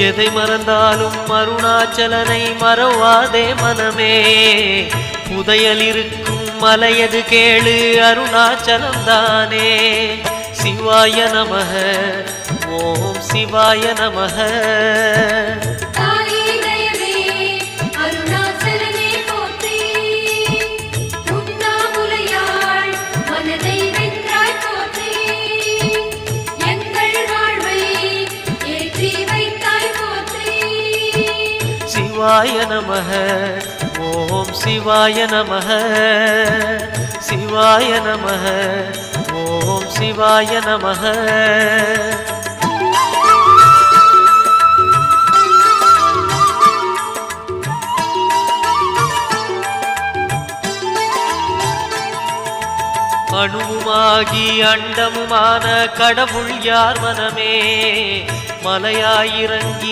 எதை மறந்தாலும் அருணாச்சலனை மறவாதே மனமே. புதையல் இருக்கும் மலையது கேளு அருணாச்சலம் தானே. சிவாய நமக ஓம் சிவாய நமக. சிவாய நமக ஓம் சிவாய நமக. சிவாய நமக ஓம் சிவாய நமக. அணுவுமாகி அண்டமுமான கடவுள் யார் மனமே. மலையாயிறங்கி